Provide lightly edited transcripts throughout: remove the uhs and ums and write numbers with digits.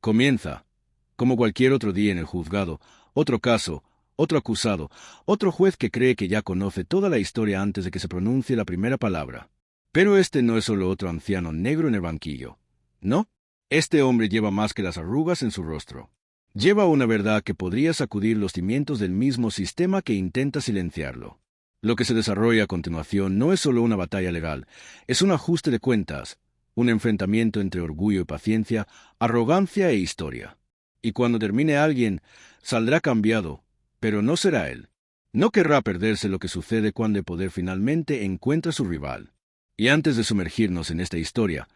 Comienza, como cualquier otro día en el juzgado, otro caso, otro acusado, otro juez que cree que ya conoce toda la historia antes de que se pronuncie la primera palabra. Pero este no es solo otro anciano negro en el banquillo. No, este hombre lleva más que las arrugas en su rostro. Lleva una verdad que podría sacudir los cimientos del mismo sistema que intenta silenciarlo. Lo que se desarrolla a continuación no es solo una batalla legal, es un ajuste de cuentas, un enfrentamiento entre orgullo y paciencia, arrogancia e historia. Y cuando termine alguien, saldrá cambiado, pero no será él. No querrá perderse lo que sucede cuando el poder finalmente encuentra a su rival. Y antes de sumergirnos en esta historia,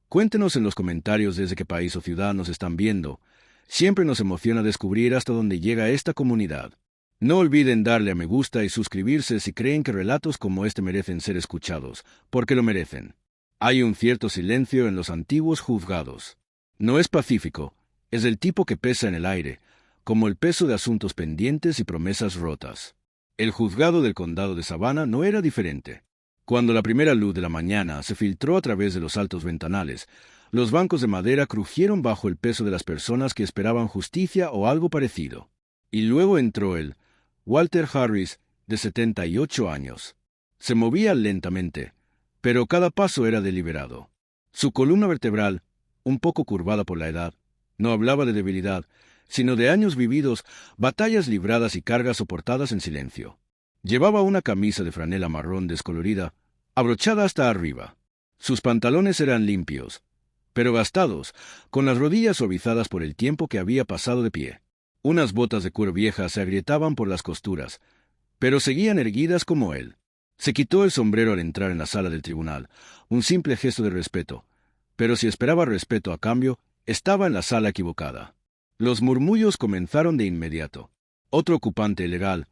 cuéntenos en los comentarios desde qué país o ciudad nos están viendo. Siempre nos emociona descubrir hasta dónde llega esta comunidad. No olviden darle a me gusta y suscribirse si creen que relatos como este merecen ser escuchados, porque lo merecen. Hay un cierto silencio en los antiguos juzgados. No es pacífico, es del tipo que pesa en el aire, como el peso de asuntos pendientes y promesas rotas. El juzgado del condado de Savannah no era diferente. Cuando la primera luz de la mañana se filtró a través de los altos ventanales, los bancos de madera crujieron bajo el peso de las personas que esperaban justicia o algo parecido. Y luego entró él, Walter Harris, de 78 años. Se movía lentamente, pero cada paso era deliberado. Su columna vertebral, un poco curvada por la edad, no hablaba de debilidad, sino de años vividos, batallas libradas y cargas soportadas en silencio. Llevaba una camisa de franela marrón descolorida, abrochada hasta arriba. Sus pantalones eran limpios, pero gastados, con las rodillas suavizadas por el tiempo que había pasado de pie. Unas botas de cuero viejas se agrietaban por las costuras, pero seguían erguidas como él. Se quitó el sombrero al entrar en la sala del tribunal, un simple gesto de respeto, pero si esperaba respeto a cambio, estaba en la sala equivocada. Los murmullos comenzaron de inmediato. Otro ocupante ilegal,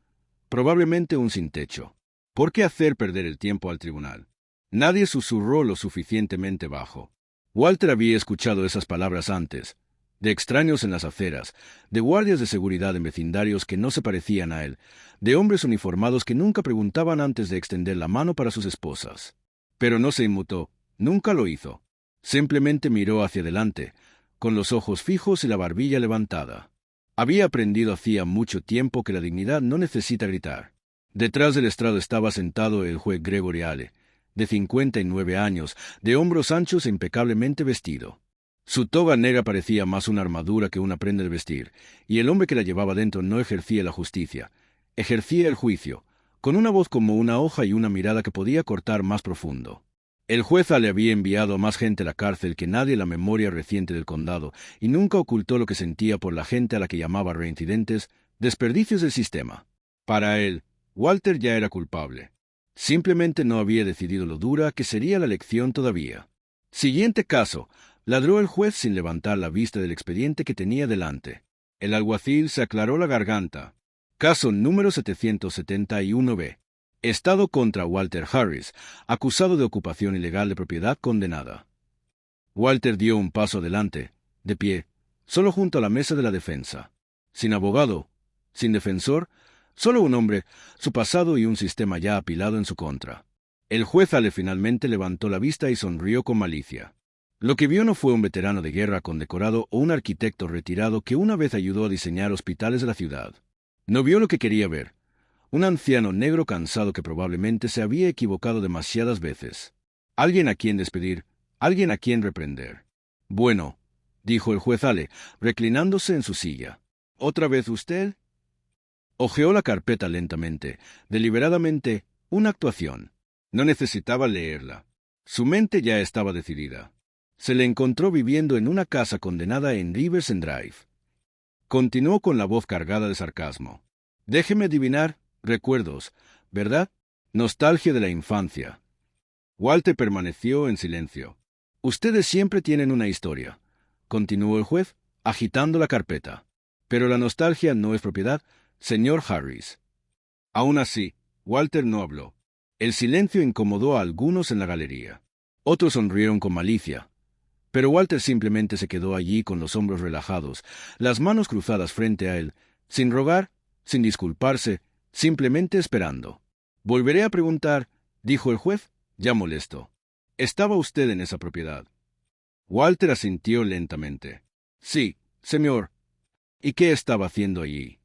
probablemente un sin techo. ¿Por qué hacer perder el tiempo al tribunal? Nadie susurró lo suficientemente bajo. Walter había escuchado esas palabras antes, de extraños en las aceras, de guardias de seguridad en vecindarios que no se parecían a él, de hombres uniformados que nunca preguntaban antes de extender la mano para sus esposas. Pero no se inmutó, nunca lo hizo. Simplemente miró hacia adelante, con los ojos fijos y la barbilla levantada. Había aprendido hacía mucho tiempo que la dignidad no necesita gritar. Detrás del estrado estaba sentado el juez Gregory Hale, de 59 años, de hombros anchos e impecablemente vestido. Su toga negra parecía más una armadura que una prenda de vestir, y el hombre que la llevaba dentro no ejercía la justicia, ejercía el juicio, con una voz como una hoja y una mirada que podía cortar más profundo. El juez le había enviado a más gente a la cárcel que nadie en la memoria reciente del condado, y nunca ocultó lo que sentía por la gente a la que llamaba reincidentes, desperdicios del sistema. Para él, Walter ya era culpable. Simplemente no había decidido lo dura que sería la lección todavía. Siguiente caso, ladró el juez sin levantar la vista del expediente que tenía delante. El alguacil se aclaró la garganta. Caso número 771B. Estado contra Walter Harris, acusado de ocupación ilegal de propiedad condenada. Walter dio un paso adelante, de pie, solo junto a la mesa de la defensa. Sin abogado, sin defensor, solo un hombre, su pasado y un sistema ya apilado en su contra. El juez finalmente levantó la vista y sonrió con malicia. Lo que vio no fue un veterano de guerra condecorado o un arquitecto retirado que una vez ayudó a diseñar hospitales de la ciudad. No vio lo que quería ver. Un anciano negro cansado que probablemente se había equivocado demasiadas veces. Alguien a quien despedir, alguien a quien reprender. Bueno, dijo el juez Hale, reclinándose en su silla. ¿Otra vez usted? Hojeó la carpeta lentamente, deliberadamente, una actuación. No necesitaba leerla. Su mente ya estaba decidida. Se le encontró viviendo en una casa condenada en Riverside Drive. Continuó con la voz cargada de sarcasmo. Déjeme adivinar. Recuerdos, ¿verdad? Nostalgia de la infancia. Walter permaneció en silencio. Ustedes siempre tienen una historia, continuó el juez, agitando la carpeta. Pero la nostalgia no es propiedad, señor Harris. Aún así, Walter no habló. El silencio incomodó a algunos en la galería. Otros sonrieron con malicia. Pero Walter simplemente se quedó allí con los hombros relajados, las manos cruzadas frente a él, sin rogar, sin disculparse, simplemente esperando. Volveré a preguntar, dijo el juez, ya molesto. ¿Estaba usted en esa propiedad? Walter asintió lentamente. Sí, Señor, ¿y qué estaba haciendo allí?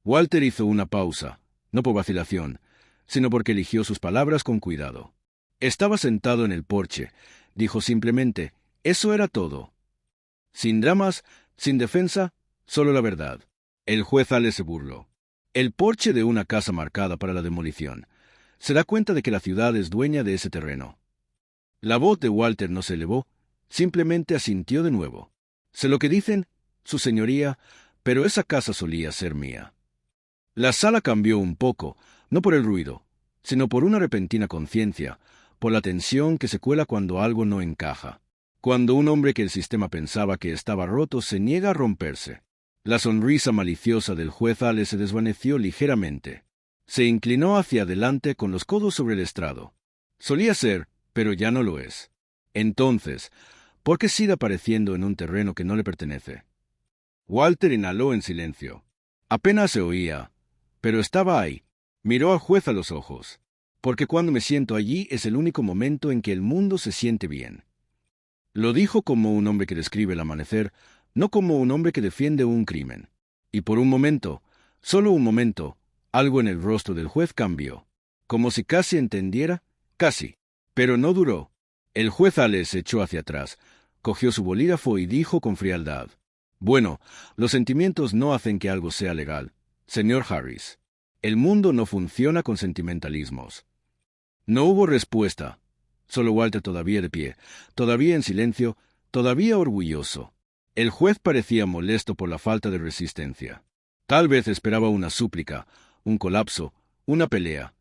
Walter hizo una pausa, no por vacilación, sino porque eligió sus palabras con cuidado. Estaba sentado en el porche, dijo simplemente, eso era todo. Sin dramas, sin defensa, solo la verdad. El juez Ale se burló. El porche de una casa marcada para la demolición. Se da cuenta de que la ciudad es dueña de ese terreno. La voz de Walter no se elevó, simplemente asintió de nuevo. Sé lo que dicen, su señoría, pero esa casa solía ser mía. La sala cambió un poco, no por el ruido, sino por una repentina conciencia, por la tensión que se cuela cuando algo no encaja. Cuando un hombre que el sistema pensaba que estaba roto se niega a romperse. La sonrisa maliciosa del juez Ale se desvaneció ligeramente. Se inclinó hacia adelante con los codos sobre el estrado. Solía ser, pero ya no lo es. Entonces, ¿por qué sigue apareciendo en un terreno que no le pertenece? Walter inhaló en silencio. Apenas se oía, pero estaba ahí. Miró al juez a los ojos. Porque cuando me siento allí es el único momento en que el mundo se siente bien. Lo dijo como un hombre que describe el amanecer, no como un hombre que defiende un crimen. Y por un momento, solo un momento, algo en el rostro del juez cambió. Como si casi entendiera, casi. Pero no duró. El juez Ale se echó hacia atrás, cogió su bolígrafo y dijo con frialdad. Bueno, los sentimientos no hacen que algo sea legal, señor Harris. El mundo no funciona con sentimentalismos. No hubo respuesta. Solo Walter todavía de pie, todavía en silencio, todavía orgulloso. El juez parecía molesto por la falta de resistencia. Tal vez esperaba una súplica, un colapso, una pelea.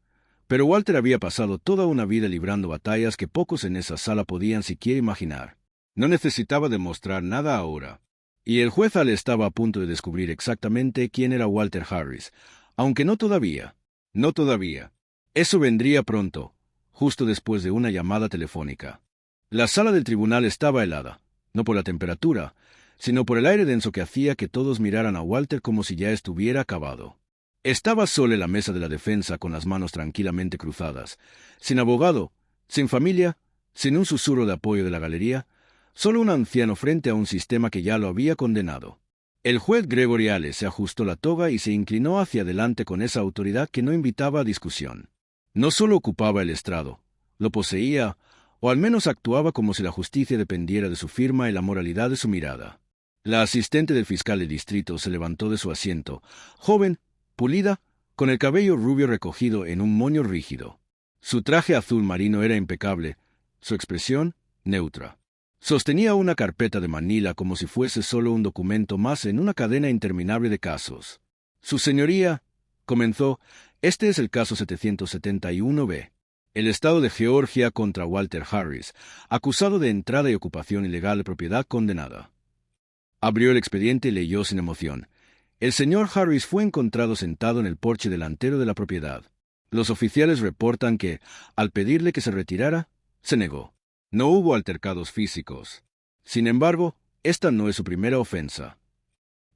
Pero Walter había pasado toda una vida librando batallas que pocos en esa sala podían siquiera imaginar. No necesitaba demostrar nada ahora. Y el juez Ale estaba a punto de descubrir exactamente quién era Walter Harris, aunque no todavía. No todavía. Eso vendría pronto, justo después de una llamada telefónica. La sala del tribunal estaba helada, no por la temperatura, sino por el aire denso que hacía que todos miraran a Walter como si ya estuviera acabado. Estaba solo en la mesa de la defensa con las manos tranquilamente cruzadas, sin abogado, sin familia, sin un susurro de apoyo de la galería, solo un anciano frente a un sistema que ya lo había condenado. El juez Gregory Ale se ajustó la toga y se inclinó hacia adelante con esa autoridad que no invitaba a discusión. No solo ocupaba el estrado, lo poseía, o al menos actuaba como si la justicia dependiera de su firma y la moralidad de su mirada. La asistente del fiscal de distrito se levantó de su asiento, joven, pulida, con el cabello rubio recogido en un moño rígido. Su traje azul marino era impecable, su expresión, neutra. Sostenía una carpeta de Manila como si fuese solo un documento más en una cadena interminable de casos. Su señoría, comenzó, este es el caso 771B. El Estado de Georgia contra Walter Harris, acusado de entrada y ocupación ilegal de propiedad condenada. Abrió el expediente y leyó sin emoción. El señor Harris fue encontrado sentado en el porche delantero de la propiedad. Los oficiales reportan que, al pedirle que se retirara, se negó. No hubo altercados físicos. Sin embargo, esta no es su primera ofensa.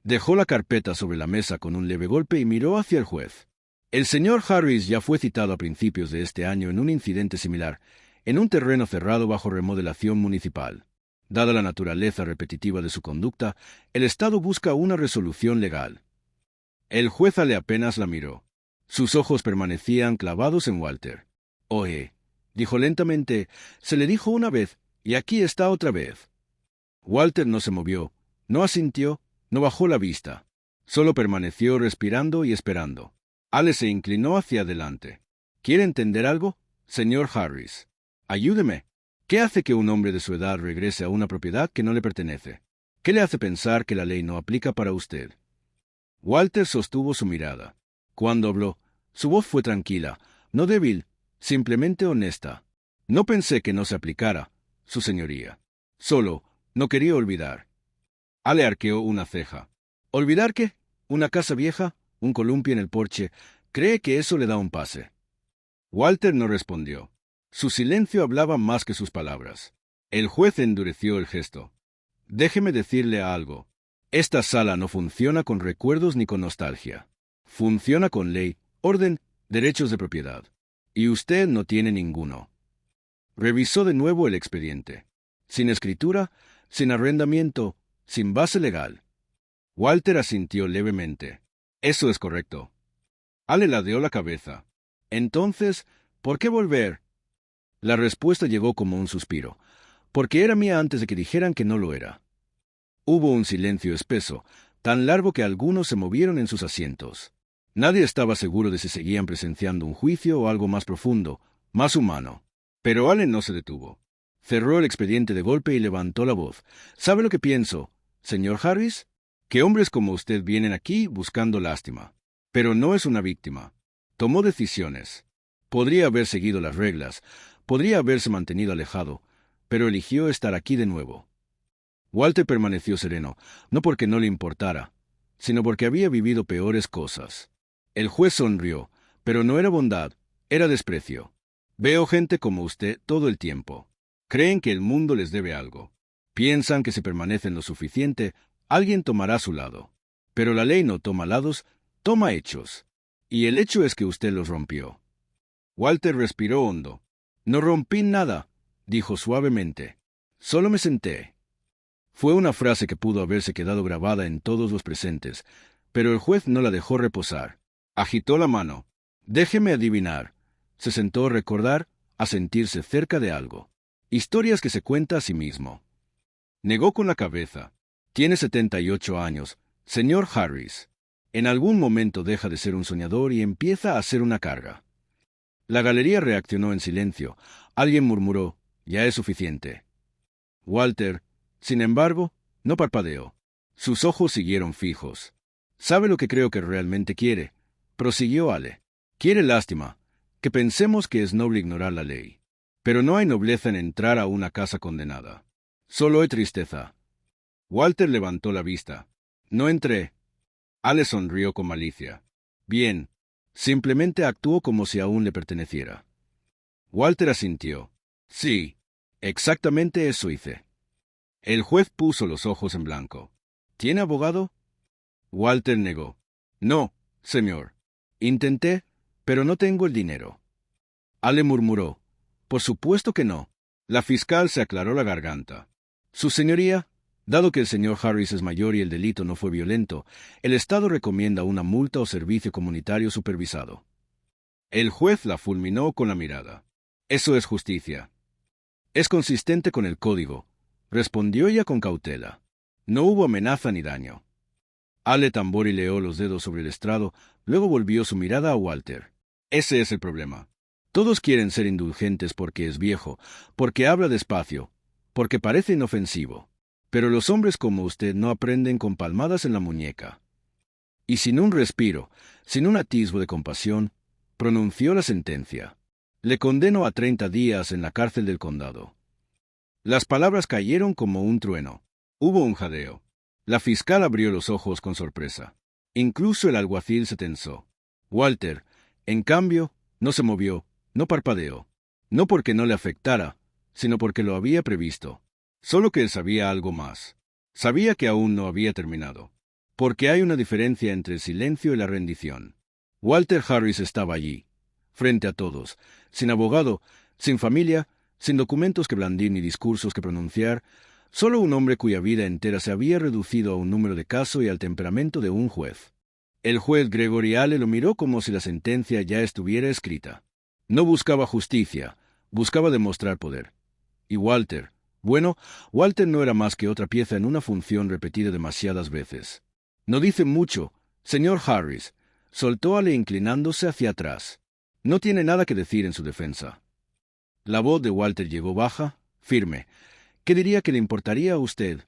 Dejó la carpeta sobre la mesa con un leve golpe y miró hacia el juez. El señor Harris ya fue citado a principios de este año en un incidente similar, en un terreno cerrado bajo remodelación municipal. Dada la naturaleza repetitiva de su conducta, el Estado busca una resolución legal. El juez Ale apenas la miró. Sus ojos permanecían clavados en Walter. Oye, dijo lentamente, se le dijo una vez, y aquí está otra vez. Walter no se movió, no asintió, no bajó la vista. Solo permaneció respirando y esperando. Ale se inclinó hacia adelante. ¿Quiere entender algo, señor Harris? Ayúdeme. ¿Qué hace que un hombre de su edad regrese a una propiedad que no le pertenece? ¿Qué le hace pensar que la ley no aplica para usted? Walter sostuvo su mirada. Cuando habló, su voz fue tranquila, no débil, simplemente honesta. No pensé que no se aplicara, su señoría. Solo, no quería olvidar. Ale arqueó una ceja. ¿Olvidar qué? ¿Una casa vieja? ¿Un columpio en el porche? ¿Cree que eso le da un pase? Walter no respondió. Su silencio hablaba más que sus palabras. El juez endureció el gesto. Déjeme decirle algo. Esta sala no funciona con recuerdos ni con nostalgia. Funciona con ley, orden, derechos de propiedad. Y usted no tiene ninguno. Revisó de nuevo el expediente. Sin escritura, sin arrendamiento, sin base legal. Walter asintió levemente. Eso es correcto. Ale ladeó la cabeza. Entonces, ¿por qué volver? La respuesta llegó como un suspiro. Porque era mía antes de que dijeran que no lo era. Hubo un silencio espeso, tan largo que algunos se movieron en sus asientos. Nadie estaba seguro de si seguían presenciando un juicio o algo más profundo, más humano. Pero Allen no se detuvo. Cerró el expediente de golpe y levantó la voz. ¿Sabe lo que pienso, señor Harris? Que hombres como usted vienen aquí buscando lástima. Pero no es una víctima. Tomó decisiones. Podría haber seguido las reglas, podría haberse mantenido alejado, pero eligió estar aquí de nuevo. Walter permaneció sereno, no porque no le importara, sino porque había vivido peores cosas. El juez sonrió, pero no era bondad, era desprecio. Veo gente como usted todo el tiempo. Creen que el mundo les debe algo. Piensan que si permanecen lo suficiente, alguien tomará su lado. Pero la ley no toma lados, toma hechos. Y el hecho es que usted los rompió. Walter respiró hondo. No rompí nada, dijo suavemente. Solo me senté. Fue una frase que pudo haberse quedado grabada en todos los presentes, pero el juez no la dejó reposar. Agitó la mano. Déjeme adivinar. Se sentó a recordar, a sentirse cerca de algo. Historias que se cuenta a sí mismo. Negó con la cabeza. Tiene 78 años, señor Harris. En algún momento deja de ser un soñador y empieza a ser una carga. La galería reaccionó en silencio. Alguien murmuró, ya es suficiente. Walter, sin embargo, no parpadeó. Sus ojos siguieron fijos. ¿Sabe lo que creo que realmente quiere? Prosiguió Ale. Quiere lástima, que pensemos que es noble ignorar la ley. Pero no hay nobleza en entrar a una casa condenada. Solo hay tristeza. Walter levantó la vista. No entré. Ale sonrió con malicia. Bien. Simplemente actuó como si aún le perteneciera. Walter asintió. Sí, exactamente eso hice. El juez puso los ojos en blanco. ¿Tiene abogado? Walter negó. No, señor. Intenté, pero no tengo el dinero. Ale murmuró. Por supuesto que no. La fiscal se aclaró la garganta. Su señoría, dado que el señor Harris es mayor y el delito no fue violento, el Estado recomienda una multa o servicio comunitario supervisado. El juez la fulminó con la mirada. Eso es justicia. Es consistente con el código, respondió ella con cautela. No hubo amenaza ni daño. Ale tamborileó los dedos sobre el estrado, luego volvió su mirada a Walter. Ese es el problema. Todos quieren ser indulgentes porque es viejo, porque habla despacio, porque parece inofensivo. Pero los hombres como usted no aprenden con palmadas en la muñeca. Y sin un respiro, sin un atisbo de compasión, pronunció la sentencia. Le condeno a 30 días en la cárcel del condado. Las palabras cayeron como un trueno. Hubo un jadeo. La fiscal abrió los ojos con sorpresa. Incluso el alguacil se tensó. Walter, en cambio, no se movió, no parpadeó. No porque no le afectara, sino porque lo había previsto. Solo que él sabía algo más. Sabía que aún no había terminado. Porque hay una diferencia entre el silencio y la rendición. Walter Harris estaba allí, frente a todos, sin abogado, sin familia, sin documentos que blandir ni discursos que pronunciar, solo un hombre cuya vida entera se había reducido a un número de caso y al temperamento de un juez. El juez Gregory Ale lo miró como si la sentencia ya estuviera escrita. No buscaba justicia, buscaba demostrar poder. Y Walter, bueno, Walter no era más que otra pieza en una función repetida demasiadas veces. No dice mucho, señor Harris, soltó Ale inclinándose hacia atrás. No tiene nada que decir en su defensa. La voz de Walter llegó baja, firme. ¿Qué diría que le importaría a usted?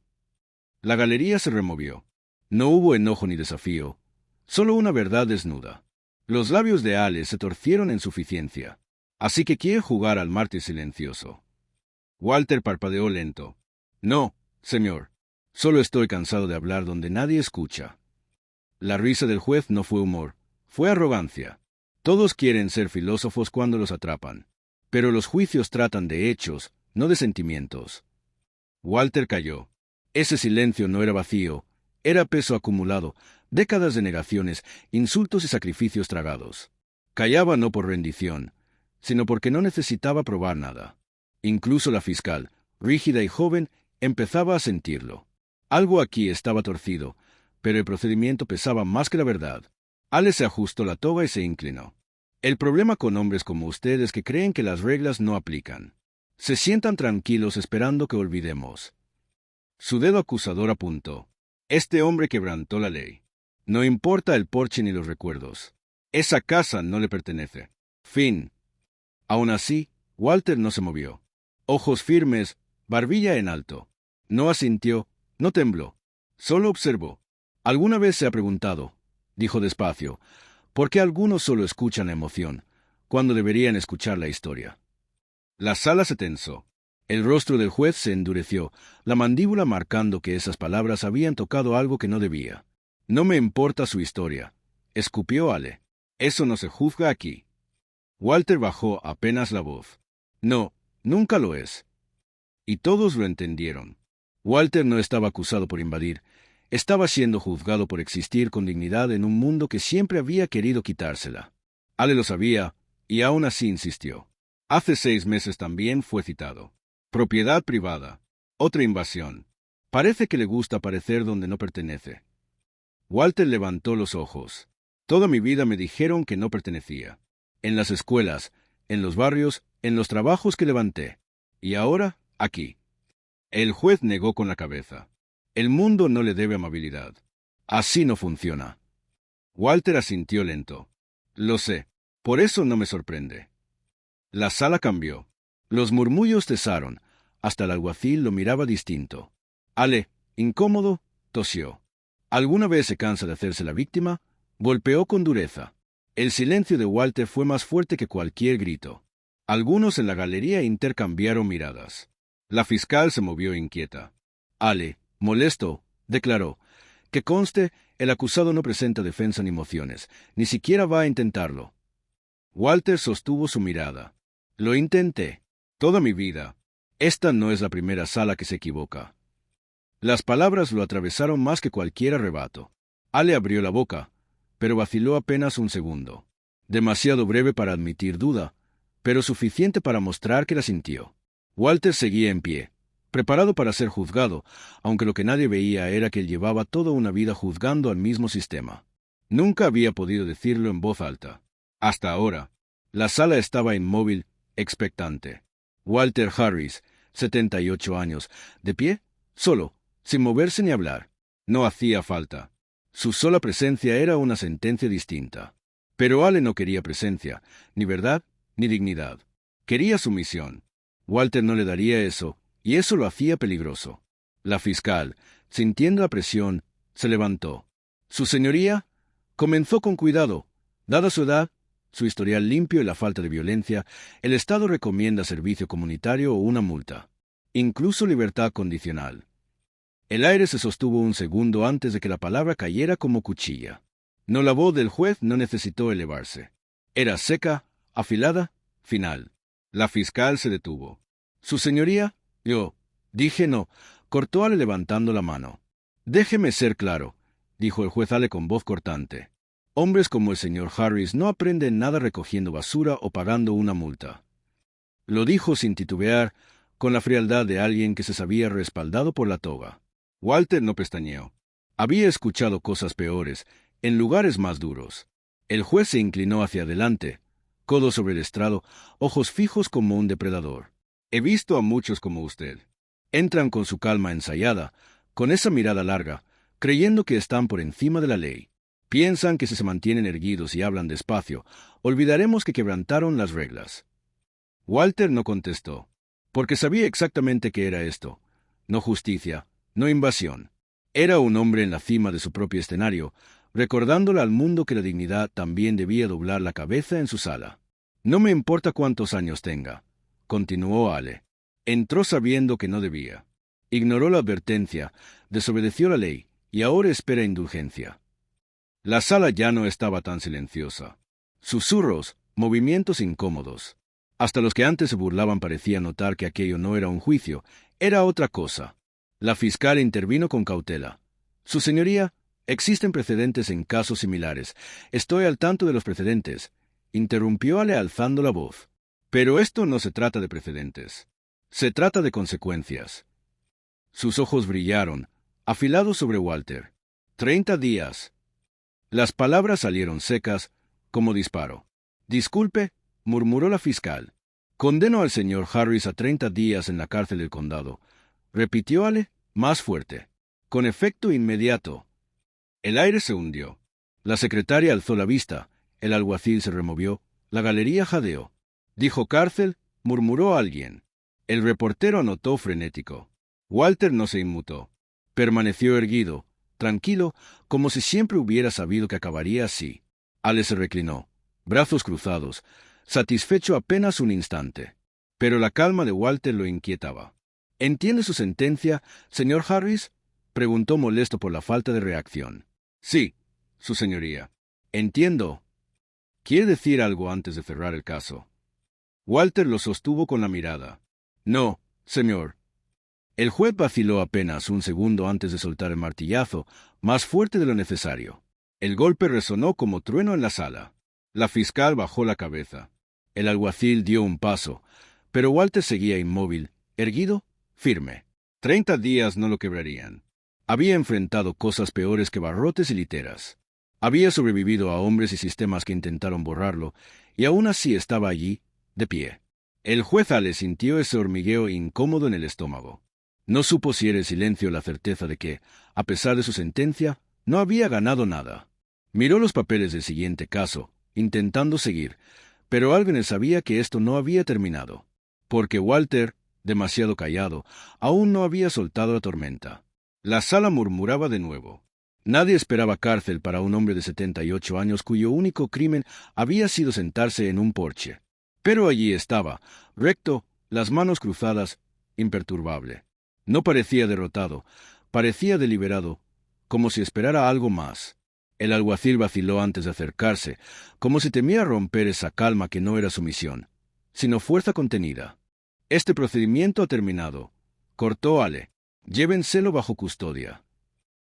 La galería se removió. No hubo enojo ni desafío, solo una verdad desnuda. Los labios de Ale se torcieron en suficiencia. Así que quiere jugar al mártir silencioso. Walter parpadeó lento. No, señor. Solo estoy cansado de hablar donde nadie escucha. La risa del juez no fue humor, fue arrogancia. Todos quieren ser filósofos cuando los atrapan. Pero los juicios tratan de hechos, no de sentimientos. Walter calló. Ese silencio no era vacío, era peso acumulado, décadas de negaciones, insultos y sacrificios tragados. Callaba no por rendición, sino porque no necesitaba probar nada. Incluso la fiscal, rígida y joven, empezaba a sentirlo. Algo aquí estaba torcido, pero el procedimiento pesaba más que la verdad. Ale se ajustó la toga y se inclinó. El problema con hombres como usted es que creen que las reglas no aplican. Se sientan tranquilos esperando que olvidemos. Su dedo acusador apuntó. Este hombre quebrantó la ley. No importa el porche ni los recuerdos. Esa casa no le pertenece. Fin. Aún así, Walter no se movió. Ojos firmes, barbilla en alto. No asintió, no tembló. Solo observó. ¿Alguna vez se ha preguntado, dijo despacio, por qué algunos solo escuchan la emoción, cuando deberían escuchar la historia? La sala se tensó. El rostro del juez se endureció, la mandíbula marcando que esas palabras habían tocado algo que no debía. No me importa su historia, escupió Ale. Eso no se juzga aquí. Walter bajó apenas la voz. No, nunca lo es. Y todos lo entendieron. Walter no estaba acusado por invadir, estaba siendo juzgado por existir con dignidad en un mundo que siempre había querido quitársela. Ale lo sabía, y aún así insistió. Hace 6 meses también fue citado. Propiedad privada. Otra invasión. Parece que le gusta aparecer donde no pertenece. Walter levantó los ojos. Toda mi vida me dijeron que no pertenecía. En las escuelas, en los barrios, en los trabajos que levanté. Y ahora, aquí. El juez negó con la cabeza. El mundo no le debe amabilidad. Así no funciona. Walter asintió lento. Lo sé. Por eso no me sorprende. La sala cambió. Los murmullos cesaron. Hasta el alguacil lo miraba distinto. Ale, incómodo, tosió. ¿Alguna vez se cansa de hacerse la víctima? Golpeó con dureza. El silencio de Walter fue más fuerte que cualquier grito. Algunos en la galería intercambiaron miradas. La fiscal se movió inquieta. Ale, molesto, declaró. Que conste, el acusado no presenta defensa ni mociones, ni siquiera va a intentarlo. Walter sostuvo su mirada. Lo intenté. Toda mi vida. Esta no es la primera sala que se equivoca. Las palabras lo atravesaron más que cualquier arrebato. Ale abrió la boca, pero vaciló apenas un segundo. Demasiado breve para admitir duda, pero suficiente para mostrar que la sintió. Walter seguía en pie, preparado para ser juzgado, aunque lo que nadie veía era que él llevaba toda una vida juzgando al mismo sistema. Nunca había podido decirlo en voz alta. Hasta ahora. La sala estaba inmóvil, expectante. Walter Harris, 78 años, de pie, solo, sin moverse ni hablar. No hacía falta. Su sola presencia era una sentencia distinta. Pero Ale no quería presencia, ni verdad, ni dignidad. Quería sumisión. Walter no le daría eso, y eso lo hacía peligroso. La fiscal, sintiendo la presión, se levantó. Su señoría comenzó con cuidado. Dada su edad, su historial limpio y la falta de violencia, el Estado recomienda servicio comunitario o una multa. Incluso libertad condicional. El aire se sostuvo un segundo antes de que la palabra cayera como cuchilla. No, la voz del juez no necesitó elevarse. Era seca, afilada, final. La fiscal se detuvo. Su señoría, yo, dije no, cortó Ale levantando la mano. Déjeme ser claro, dijo el juez Ale con voz cortante. Hombres como el señor Harris no aprenden nada recogiendo basura o pagando una multa. Lo dijo sin titubear, con la frialdad de alguien que se sabía respaldado por la toga. Walter no pestañeó. Había escuchado cosas peores, en lugares más duros. El juez se inclinó hacia adelante, codo sobre el estrado, ojos fijos como un depredador. He visto a muchos como usted. Entran con su calma ensayada, con esa mirada larga, creyendo que están por encima de la ley. Piensan que si se mantienen erguidos y hablan despacio, olvidaremos que quebrantaron las reglas. Walter no contestó, porque sabía exactamente qué era esto. No justicia, no invasión. Era un hombre en la cima de su propio escenario, recordándole al mundo que la dignidad también debía doblar la cabeza en su sala. No me importa cuántos años tenga, continuó Ale. Entró sabiendo que no debía. Ignoró la advertencia, desobedeció la ley, y ahora espera indulgencia. La sala ya no estaba tan silenciosa. Susurros, movimientos incómodos. Hasta los que antes se burlaban parecían notar que aquello no era un juicio, era otra cosa. La fiscal intervino con cautela. Su señoría, existen precedentes en casos similares. Estoy al tanto de los precedentes. Interrumpió Ale alzando la voz. Pero esto no se trata de precedentes. Se trata de consecuencias. Sus ojos brillaron, afilados sobre Walter. 30 días. Las palabras salieron secas, como disparo. Disculpe, murmuró la fiscal. Condeno al señor Harris a 30 días en la cárcel del condado. Repitió Ale, más fuerte. Con efecto inmediato. El aire se hundió. La secretaria alzó la vista. El alguacil se removió. La galería jadeó. Dijo cárcel, murmuró alguien. El reportero anotó frenético. Walter no se inmutó. Permaneció erguido, tranquilo, como si siempre hubiera sabido que acabaría así. Ale se reclinó, brazos cruzados, satisfecho apenas un instante. Pero la calma de Walter lo inquietaba. ¿Entiende su sentencia, señor Harris? Preguntó molesto por la falta de reacción. Sí, su señoría. Entiendo. ¿Quiere decir algo antes de cerrar el caso? Walter lo sostuvo con la mirada. No, señor. El juez vaciló apenas un segundo antes de soltar el martillazo, más fuerte de lo necesario. El golpe resonó como trueno en la sala. La fiscal bajó la cabeza. El alguacil dio un paso, pero Walter seguía inmóvil, erguido, firme. 30 días no lo quebrarían. Había enfrentado cosas peores que barrotes y literas. Había sobrevivido a hombres y sistemas que intentaron borrarlo, y aún así estaba allí, de pie. El juez Ale sintió ese hormigueo incómodo en el estómago. No supo si era el silencio o la certeza de que, a pesar de su sentencia, no había ganado nada. Miró los papeles del siguiente caso, intentando seguir, pero alguien sabía que esto no había terminado, porque Walter, demasiado callado, aún no había soltado la tormenta. La sala murmuraba de nuevo. Nadie esperaba cárcel para un hombre de 78 años cuyo único crimen había sido sentarse en un porche. Pero allí estaba, recto, las manos cruzadas, imperturbable. No parecía derrotado, parecía deliberado, como si esperara algo más. El alguacil vaciló antes de acercarse, como si temía romper esa calma que no era sumisión, sino fuerza contenida. Este procedimiento ha terminado, cortó Ale. Llévenselo bajo custodia.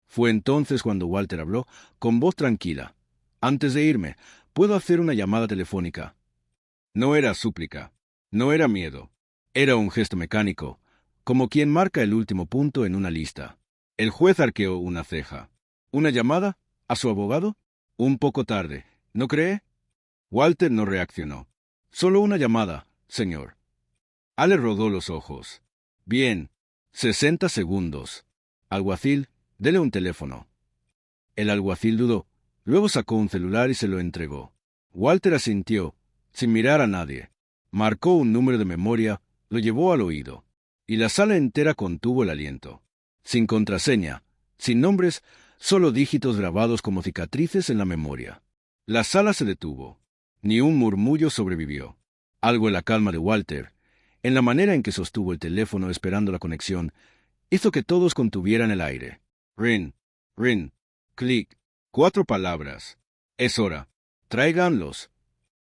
Fue entonces cuando Walter habló, con voz tranquila. Antes de irme, ¿puedo hacer una llamada telefónica? No era súplica, no era miedo. Era un gesto mecánico, como quien marca el último punto en una lista. El juez arqueó una ceja. ¿Una llamada? ¿A su abogado? Un poco tarde, ¿no cree? Walter no reaccionó. Solo una llamada, señor. Ale rodó los ojos. Bien. 60 segundos. Alguacil, dele un teléfono. El alguacil dudó. Luego sacó un celular y se lo entregó. Walter asintió, sin mirar a nadie. Marcó un número de memoria, lo llevó al oído. Y la sala entera contuvo el aliento. Sin contraseña, sin nombres, solo dígitos grabados como cicatrices en la memoria. La sala se detuvo. Ni un murmullo sobrevivió. Algo en la calma de Walter, en la manera en que sostuvo el teléfono esperando la conexión, hizo que todos contuvieran el aire. Rin, rin, clic. 4 palabras. Es hora. Tráiganlos.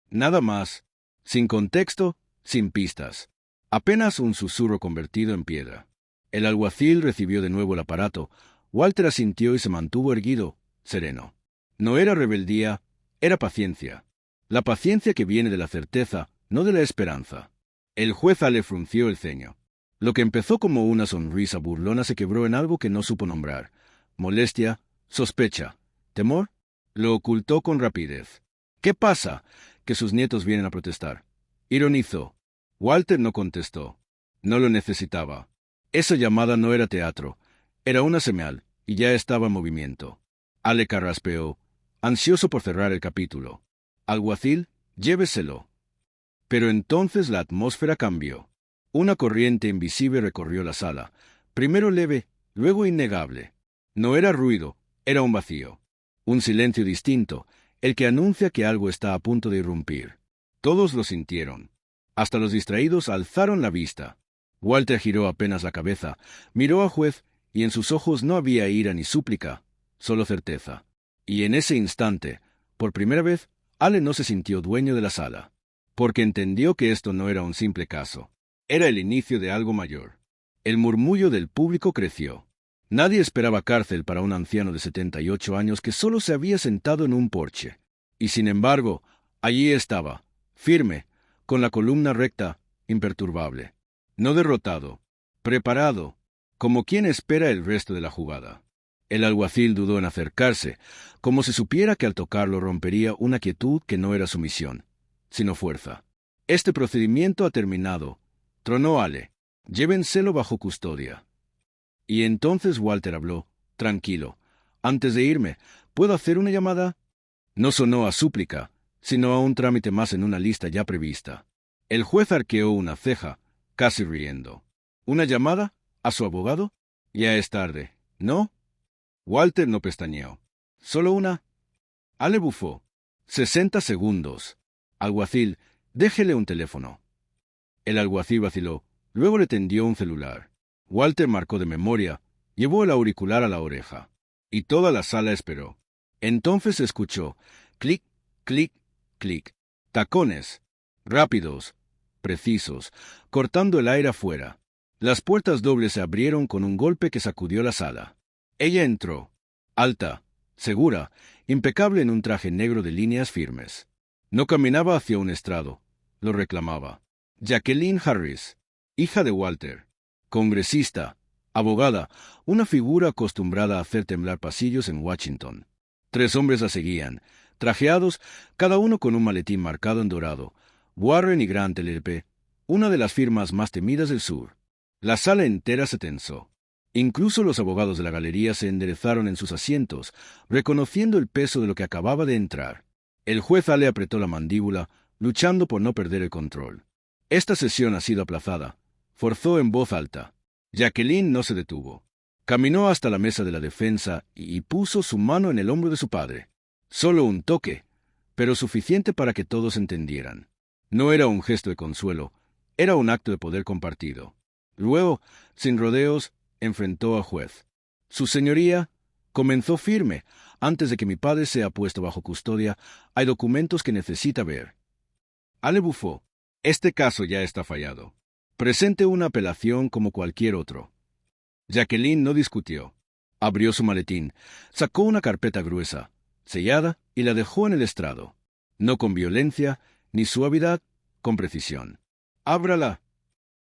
Nada más. Sin contexto, sin pistas. Apenas un susurro convertido en piedra. El alguacil recibió de nuevo el aparato. Walter asintió y se mantuvo erguido, sereno. No era rebeldía, era paciencia. La paciencia que viene de la certeza, no de la esperanza. El juez Ale frunció el ceño. Lo que empezó como una sonrisa burlona se quebró en algo que no supo nombrar. Molestia, sospecha, temor. Lo ocultó con rapidez. ¿Qué pasa? Que sus nietos vienen a protestar. Ironizó. Walter no contestó. No lo necesitaba. Esa llamada no era teatro. Era una señal, y ya estaba en movimiento. Ale carraspeó, ansioso por cerrar el capítulo. Alguacil, lléveselo. Pero entonces la atmósfera cambió. Una corriente invisible recorrió la sala, primero leve, luego innegable. No era ruido, era un vacío. Un silencio distinto, el que anuncia que algo está a punto de irrumpir. Todos lo sintieron. Hasta los distraídos alzaron la vista. Walter giró apenas la cabeza, miró al juez, y en sus ojos no había ira ni súplica, solo certeza. Y en ese instante, por primera vez, Ale no se sintió dueño de la sala, porque entendió que esto no era un simple caso. Era el inicio de algo mayor. El murmullo del público creció. Nadie esperaba cárcel para un anciano de 78 años que solo se había sentado en un porche. Y sin embargo, allí estaba, firme, con la columna recta, imperturbable. No derrotado, preparado, como quien espera el resto de la jugada. El alguacil dudó en acercarse, como si supiera que al tocarlo rompería una quietud que no era sumisión, sino fuerza. «Este procedimiento ha terminado», tronó Ale. «Llévenselo bajo custodia». Y entonces Walter habló, tranquilo. «Antes de irme, ¿puedo hacer una llamada?» No sonó a súplica, sino a un trámite más en una lista ya prevista. El juez arqueó una ceja, casi riendo. «¿Una llamada? ¿A su abogado?» «Ya es tarde, ¿no?» Walter no pestañeó. «¿Solo una?» Ale bufó. 60 segundos. «Alguacil, déjele un teléfono». El alguacil vaciló, luego le tendió un celular. Walter marcó de memoria, llevó el auricular a la oreja. Y toda la sala esperó. Entonces se escuchó clic, clic, clic. Tacones, rápidos, precisos, cortando el aire afuera. Las puertas dobles se abrieron con un golpe que sacudió la sala. Ella entró, alta, segura, impecable en un traje negro de líneas firmes. No caminaba hacia un estrado, lo reclamaba. Jacqueline Harris, hija de Walter, congresista, abogada, una figura acostumbrada a hacer temblar pasillos en Washington. 3 hombres la seguían, trajeados, cada uno con un maletín marcado en dorado. Warren y Grant LLP, una de las firmas más temidas del sur. La sala entera se tensó. Incluso los abogados de la galería se enderezaron en sus asientos, reconociendo el peso de lo que acababa de entrar. El juez Ale apretó la mandíbula, luchando por no perder el control. «Esta sesión ha sido aplazada», forzó en voz alta. Jacqueline no se detuvo. Caminó hasta la mesa de la defensa y puso su mano en el hombro de su padre. Solo un toque, pero suficiente para que todos entendieran. No era un gesto de consuelo, era un acto de poder compartido. Luego, sin rodeos, enfrentó al juez. «Su señoría», comenzó firme, «antes de que mi padre sea puesto bajo custodia, hay documentos que necesita ver». Ale bufó. «Este caso ya está fallado. Presente una apelación como cualquier otro». Jacqueline no discutió. Abrió su maletín, sacó una carpeta gruesa, sellada, y la dejó en el estrado. No con violencia, ni suavidad, con precisión. «Ábrala».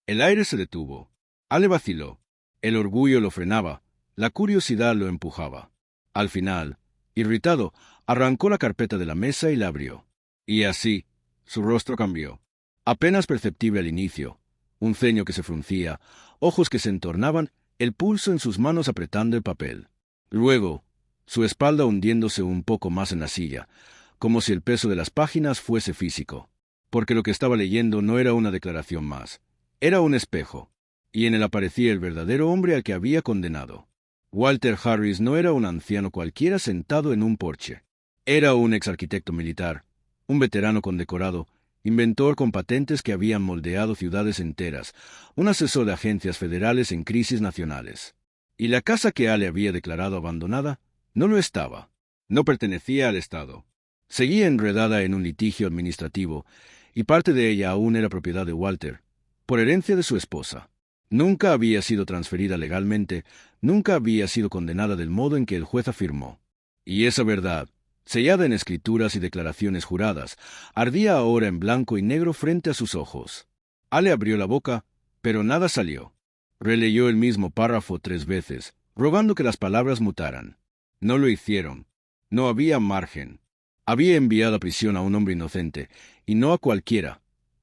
El aire se detuvo. Ale vaciló. El orgullo lo frenaba, la curiosidad lo empujaba. Al final, irritado, arrancó la carpeta de la mesa y la abrió. Y así, su rostro cambió. Apenas perceptible al inicio, un ceño que se fruncía, ojos que se entornaban, el pulso en sus manos apretando el papel. Luego, su espalda hundiéndose un poco más en la silla, como si el peso de las páginas fuese físico. Porque lo que estaba leyendo no era una declaración más, era un espejo, y en él aparecía el verdadero hombre al que había condenado. Walter Harris no era un anciano cualquiera sentado en un porche. Era un ex-arquitecto militar, un veterano condecorado, inventor con patentes que habían moldeado ciudades enteras, un asesor de agencias federales en crisis nacionales. Y la casa que Ale había declarado abandonada no lo estaba. No pertenecía al Estado. Seguía enredada en un litigio administrativo, y parte de ella aún era propiedad de Walter, por herencia de su esposa. Nunca había sido transferida legalmente, nunca había sido condenada del modo en que el juez afirmó. Y esa verdad, sellada en escrituras y declaraciones juradas, ardía ahora en blanco y negro frente a sus ojos. Ale abrió la boca, pero nada salió. Releyó el mismo párrafo 3 veces, rogando que las palabras mutaran. No lo hicieron. No había margen. Había enviado a prisión a un hombre inocente, y no a cualquiera.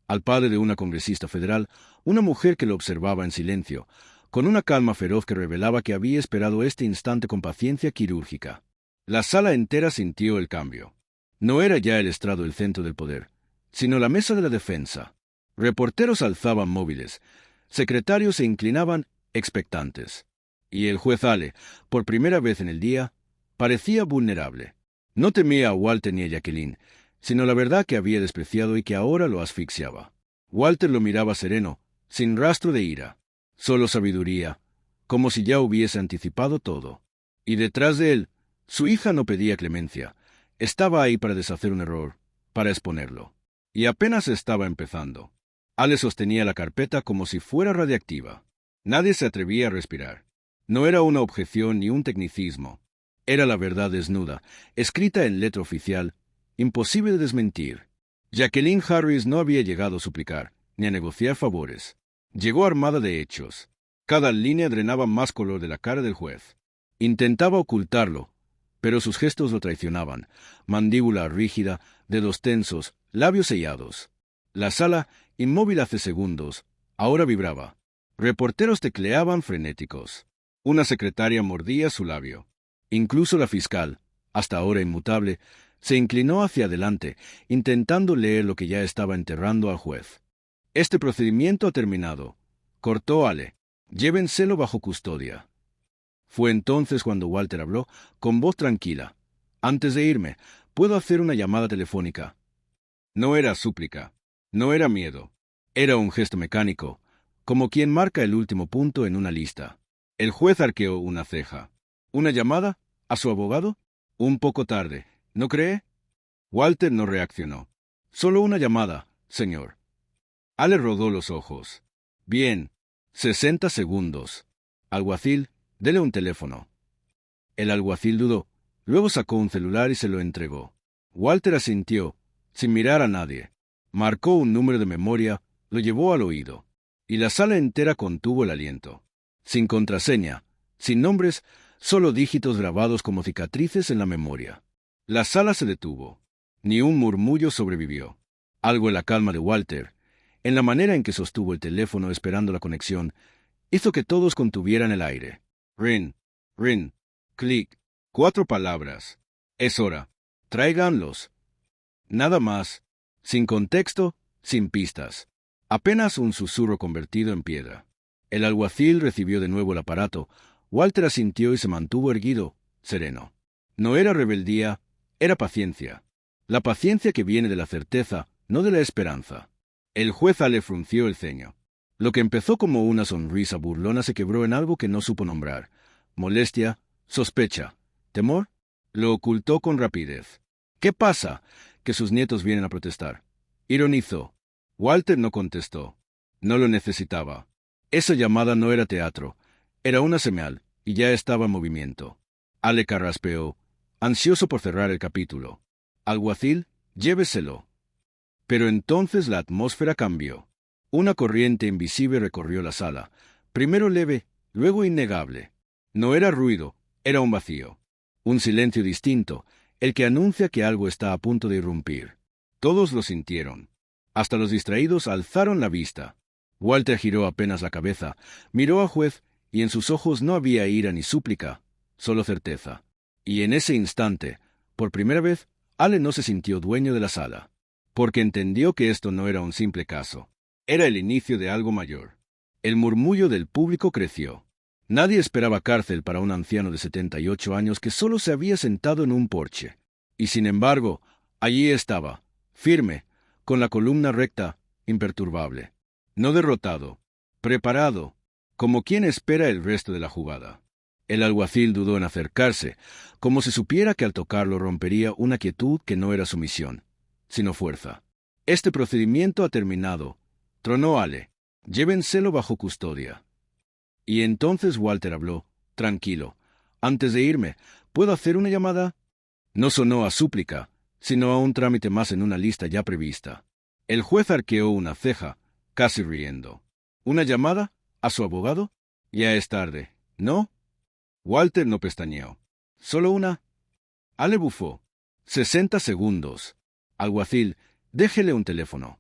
Al padre de una congresista federal, una mujer que lo observaba en silencio, con una calma feroz que revelaba que había esperado este instante con paciencia quirúrgica. La sala entera sintió el cambio. No era ya el estrado el centro del poder, sino la mesa de la defensa. Reporteros alzaban móviles, secretarios se inclinaban expectantes. Y el juez Ale, por primera vez en el día, parecía vulnerable. No temía a Walter ni a Jacqueline, sino la verdad que había despreciado y que ahora lo asfixiaba. Walter lo miraba sereno, sin rastro de ira. Solo sabiduría, como si ya hubiese anticipado todo. Y detrás de él, su hija no pedía clemencia. Estaba ahí para deshacer un error, para exponerlo. Y apenas estaba empezando. Ale sostenía la carpeta como si fuera radiactiva. Nadie se atrevía a respirar. No era una objeción ni un tecnicismo. Era la verdad desnuda, escrita en letra oficial, imposible de desmentir. Jacqueline Harris no había llegado a suplicar, ni a negociar favores. Llegó armada de hechos. Cada línea drenaba más color de la cara del juez. Intentaba ocultarlo, pero sus gestos lo traicionaban. Mandíbula rígida, dedos tensos, labios sellados. La sala, inmóvil hace segundos, ahora vibraba. Reporteros tecleaban frenéticos. Una secretaria mordía su labio. Incluso la fiscal, hasta ahora inmutable, se inclinó hacia adelante, intentando leer lo que ya estaba enterrando al juez. Este procedimiento ha terminado. Cortó Ale. Llévenselo bajo custodia. Fue entonces cuando Walter habló, con voz tranquila. Antes de irme, ¿puedo hacer una llamada telefónica? No era súplica. No era miedo. Era un gesto mecánico, como quien marca el último punto en una lista. El juez arqueó una ceja. ¿Una llamada? ¿A su abogado? Un poco tarde, ¿no cree? Walter no reaccionó. Solo una llamada, señor. Ale rodó los ojos. Bien. 60 segundos. Alguacil, dele un teléfono. El alguacil dudó. Luego sacó un celular y se lo entregó. Walter asintió, sin mirar a nadie. Marcó un número de memoria, lo llevó al oído. Y la sala entera contuvo el aliento. Sin contraseña, sin nombres, solo dígitos grabados como cicatrices en la memoria. La sala se detuvo. Ni un murmullo sobrevivió. Algo en la calma de Walter, en la manera en que sostuvo el teléfono esperando la conexión, hizo que todos contuvieran el aire. Rin, rin, clic. 4 palabras. Es hora. Tráiganlos. Nada más. Sin contexto, sin pistas. Apenas un susurro convertido en piedra. El alguacil recibió de nuevo el aparato. Walter asintió y se mantuvo erguido, sereno. No era rebeldía, era paciencia. La paciencia que viene de la certeza, no de la esperanza. El juez Ale frunció el ceño. Lo que empezó como una sonrisa burlona se quebró en algo que no supo nombrar. Molestia, sospecha, temor. Lo ocultó con rapidez. ¿Qué pasa? Que sus nietos vienen a protestar. Ironizó. Walter no contestó. No lo necesitaba. Esa llamada no era teatro. Era una señal, y ya estaba en movimiento. Ale carraspeó, ansioso por cerrar el capítulo. Alguacil, lléveselo. Pero entonces la atmósfera cambió. Una corriente invisible recorrió la sala, primero leve, luego innegable. No era ruido, era un vacío. Un silencio distinto, el que anuncia que algo está a punto de irrumpir. Todos lo sintieron. Hasta los distraídos alzaron la vista. Walter giró apenas la cabeza, miró al juez, y en sus ojos no había ira ni súplica, solo certeza. Y en ese instante, por primera vez, Ale no se sintió dueño de la sala, porque entendió que esto no era un simple caso. Era el inicio de algo mayor. El murmullo del público creció. Nadie esperaba cárcel para un anciano de 78 años que solo se había sentado en un porche. Y sin embargo, allí estaba, firme, con la columna recta, imperturbable. No derrotado, preparado, como quien espera el resto de la jugada. El alguacil dudó en acercarse, como si supiera que al tocarlo rompería una quietud que no era sumisión, sino fuerza. Este procedimiento ha terminado, tronó Ale. Llévenselo bajo custodia. Y entonces Walter habló, tranquilo. Antes de irme, ¿puedo hacer una llamada? No sonó a súplica, sino a un trámite más en una lista ya prevista. El juez arqueó una ceja, casi riendo. ¿Una llamada? ¿A su abogado? Ya es tarde, ¿no? Walter no pestañeó. ¿Solo una? Ale bufó. 60 segundos. Alguacil, déjele un teléfono.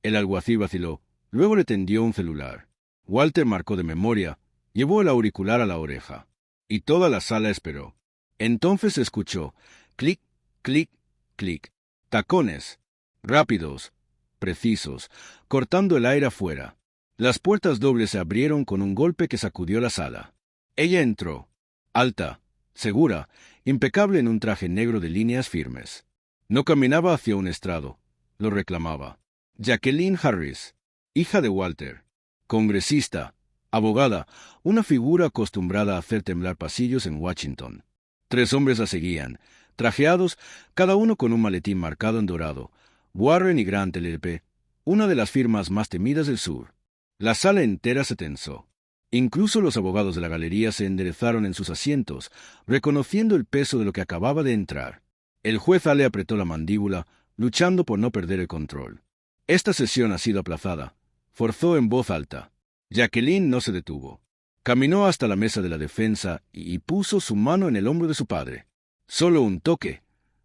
El alguacil vaciló, luego le tendió un celular. Walter marcó de memoria, llevó el auricular a la oreja. Y toda la sala esperó. Entonces se escuchó, clic, clic, clic. Tacones, rápidos, precisos, cortando el aire afuera. Las puertas dobles se abrieron con un golpe que sacudió la sala. Ella entró, alta, segura, impecable en un traje negro de líneas firmes. No caminaba hacia un estrado, lo reclamaba. Jacqueline Harris, hija de Walter, congresista, abogada, una figura acostumbrada a hacer temblar pasillos en Washington. 3 hombres la seguían, trajeados, cada uno con un maletín marcado en dorado. Warren y Grant LLP, una de las firmas más temidas del sur. La sala entera se tensó. Incluso los abogados de la galería se enderezaron en sus asientos, reconociendo el peso de lo que acababa de entrar. El juez Ale apretó la mandíbula, luchando por no perder el control. Esta sesión ha sido aplazada. Forzó en voz alta. Jacqueline no se detuvo. Caminó hasta la mesa de la defensa y puso su mano en el hombro de su padre. Solo un toque,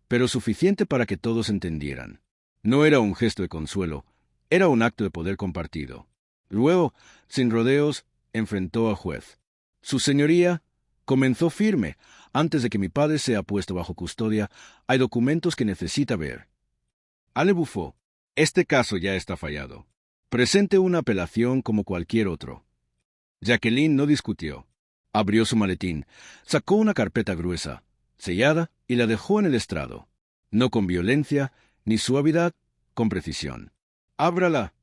pero suficiente para que todos entendieran. No era un gesto de consuelo, era un acto de poder compartido. Luego, sin rodeos, enfrentó al juez. Su señoría, comenzó firme. Antes de que mi padre sea puesto bajo custodia, hay documentos que necesita ver. Ale bufó. Este caso ya está fallado. Presente una apelación como cualquier otro. Jacqueline no discutió. Abrió su maletín, sacó una carpeta gruesa, sellada, y la dejó en el estrado. No con violencia, ni suavidad, con precisión. «Ábrala».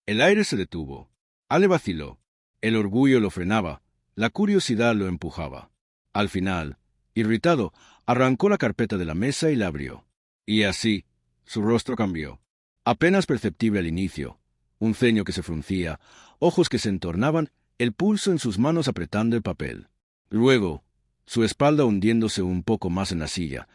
El aire se detuvo. Ale vaciló. El orgullo lo frenaba, la curiosidad lo empujaba. Al final, irritado, arrancó la carpeta de la mesa y la abrió. Y así, su rostro cambió. Apenas perceptible al inicio, un ceño que se fruncía, ojos que se entornaban, el pulso en sus manos apretando el papel. Luego, su espalda hundiéndose un poco más en la silla,